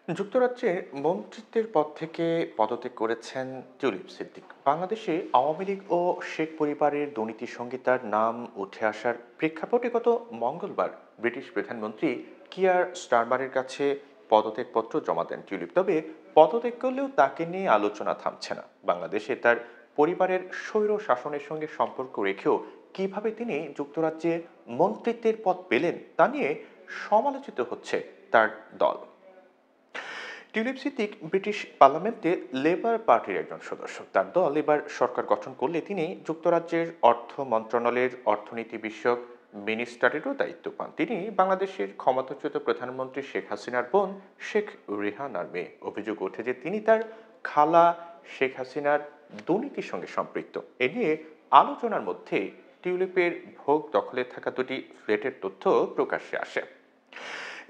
যুক্তরাজ্যে মন্ত্রিত্বের পদ থেকে পদত্যাগ করেছেন টিউলিপ সিদ্দিক। বাংলাদেশে আওয়ামী লীগ ও শেখ পরিবারের দুর্নীতির সঙ্গে তার নাম উঠে আসার প্রেক্ষাপটে গত মঙ্গলবার ব্রিটিশ প্রধানমন্ত্রী কিয়ার স্টারমারের কাছে পদত্যাগপত্র জমা দেন টিউলিপ। তবে পদত্যাগ করলেও তাকে নিয়ে আলোচনা থামছে না। বাংলাদেশে তার পরিবারের স্বৈর শাসনের সঙ্গে সম্পর্ক রেখেও কিভাবে তিনি যুক্তরাজ্যে মন্ত্রিত্বের পদ পেলেন তা নিয়ে সমালোচিত হচ্ছে তার দল। টিউলিপ সিদ্দিক ব্রিটিশ পার্লামেন্টে লেবার পার্টির একজন সদস্য। তার দল এবার সরকার গঠন করলে তিনি যুক্তরাজ্যের অর্থ মন্ত্রণালয়ের অর্থনীতি বিষয়ক মিনিস্টারেরও দায়িত্ব পান। তিনি বাংলাদেশের ক্ষমতাচ্যুত প্রধানমন্ত্রী শেখ হাসিনার বোন শেখ রেহানার মেয়ে। অভিযোগ ওঠে যে তিনি তার খালা শেখ হাসিনার দুর্নীতির সঙ্গে সম্পৃক্ত। এ নিয়ে আলোচনার মধ্যে টিউলিপের ভোগ দখলে থাকা দুটি ফ্ল্যাটের তথ্য প্রকাশ্যে আসে।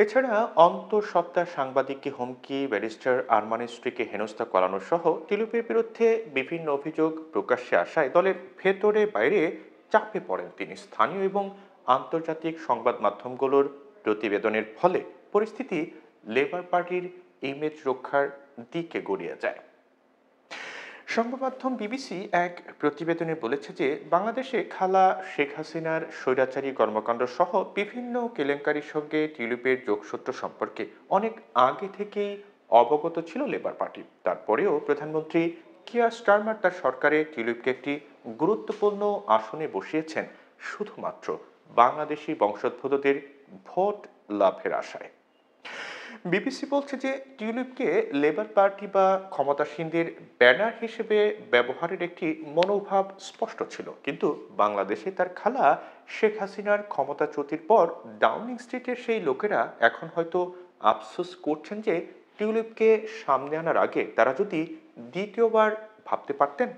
এছাড়া অন্তঃসত্ত্বা সাংবাদিককে হুমকি, ব্যারিস্টার আরমানের স্ত্রীকে হেনস্থা করানো সহ টিউলিপের বিরুদ্ধে বিভিন্ন অভিযোগ প্রকাশ্যে আসায় দলের ভেতরে বাইরে চাপে পড়েন তিনি। স্থানীয় এবং আন্তর্জাতিক সংবাদ মাধ্যমগুলোর প্রতিবেদনের ফলে পরিস্থিতি লেবার পার্টির ইমেজ রক্ষার দিকে গড়িয়ে যায়। সংবাদ মাধ্যম বিবিসি এক প্রতিবেদনে বলেছে যে বাংলাদেশে খালা শেখ হাসিনার স্বৈরাচারী কর্মকাণ্ড সহ বিভিন্ন কেলেঙ্কারির সঙ্গে টিউলিপের যোগসূত্র সম্পর্কে অনেক আগে থেকেই অবগত ছিল লেবার পার্টি। তারপরেও প্রধানমন্ত্রী কিয়ার স্টারমার তার সরকারে টিউলিপকে একটি গুরুত্বপূর্ণ আসনে বসিয়েছেন শুধুমাত্র বাংলাদেশি বংশোদ্ভূতদের ভোট লাভের আশায়। বিবিসি বলছে যে টিউলিপকে লেবার পার্টি বা ক্ষমতাসীনদের ব্যানার হিসেবে ব্যবহারের একটি মনোভাব স্পষ্ট ছিল, কিন্তু বাংলাদেশে তার খালা শেখ হাসিনার ক্ষমতাচ্যুতির পর ডাউনিং স্ট্রিটের সেই লোকেরা এখন হয়তো আফসোস করছেন যে টিউলিপকে সামনে আনার আগে তারা যদি দ্বিতীয়বার ভাবতে পারতেন।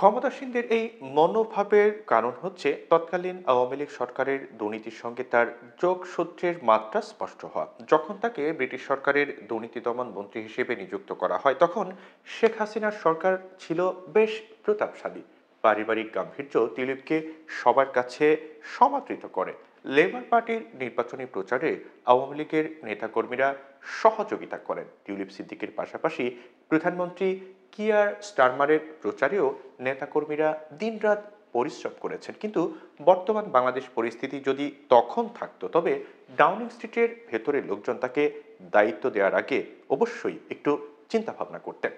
ক্ষমতাসীনদের এই মনোভাবের কারণ হচ্ছে তৎকালীন আওয়ামী লীগ সরকারের দুর্নীতির সঙ্গে তার যোগসূত্রের মাত্রা স্পষ্ট হওয়া। যখন তাকে ব্রিটিশ সরকারের দুর্নীতি দমন মন্ত্রী হিসেবে নিযুক্ত করা হয় তখন শেখ হাসিনার সরকার ছিল বেশ প্রতাপশালী। পারিবারিক গাম্ভীর্য টিউলিপকে সবার কাছে সমাদৃত করে। লেবার পার্টির নির্বাচনী প্রচারে আওয়ামী লীগের নেতাকর্মীরা সহযোগিতা করেন। টিউলিপ সিদ্দিকের পাশাপাশি প্রধানমন্ত্রী কিয়ার স্টারমারের প্রচারেও নেতাকর্মীরা দিনরাত পরিশ্রম করেছেন। কিন্তু বর্তমান বাংলাদেশ পরিস্থিতি যদি তখন থাকতো তবে ডাউনিং স্ট্রিটের ভেতরের লোকজন তাকে দায়িত্ব দেওয়ার আগে অবশ্যই একটু চিন্তা ভাবনা করতেন।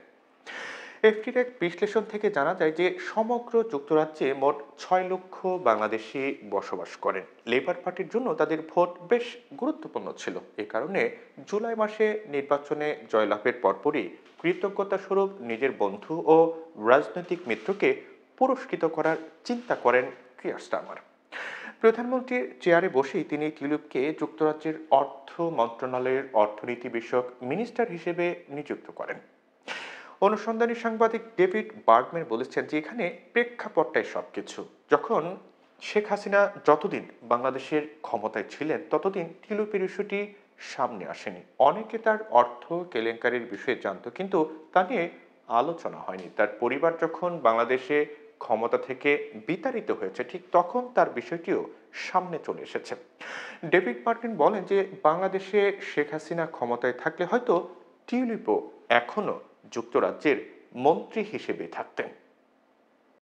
এফটির এক বিশ্লেষণ থেকে জানা যায় যে সমগ্র যুক্তরাজ্যে মোট 6 লক্ষ বাংলাদেশি বসবাস করেন। লেবার পার্টির জন্য তাদের ভোট বেশ গুরুত্বপূর্ণ ছিল। এ কারণে জুলাই মাসে নির্বাচনে জয়লাভের পরপরই কৃতজ্ঞতা স্বরূপ নিজের বন্ধু ও রাজনৈতিক মিত্রকে পুরস্কৃত করার চিন্তা করেন কিয়ার স্টারমার। প্রধানমন্ত্রীর চেয়ারে বসেই তিনি টিউলিপকে যুক্তরাজ্যের অর্থ মন্ত্রণালয়ের অর্থনীতি বিষয়ক মিনিস্টার হিসেবে নিযুক্ত করেন। অনুসন্ধানী সাংবাদিক ডেভিড বার্গম্যান বলেছেন যে এখানে প্রেক্ষাপটটাই সবকিছু। যখন শেখ হাসিনা যতদিন বাংলাদেশের ক্ষমতায় ছিলেন ততদিন টিউলিপের ইস্যুটি সামনে আসেনি। অনেকে তার অর্থ কেলেঙ্কারির বিষয়ে জানত, কিন্তু তা নিয়ে আলোচনা হয়নি। তার পরিবার যখন বাংলাদেশে ক্ষমতা থেকে বিতাড়িত হয়েছে ঠিক তখন তার বিষয়টিও সামনে চলে এসেছে। ডেভিড মার্টিন বলেন যে বাংলাদেশে শেখ হাসিনা ক্ষমতায় থাকলে হয়তো টিউলিপও এখনো যুক্তরাজ্যের মন্ত্রী হিসেবে থাকতেন।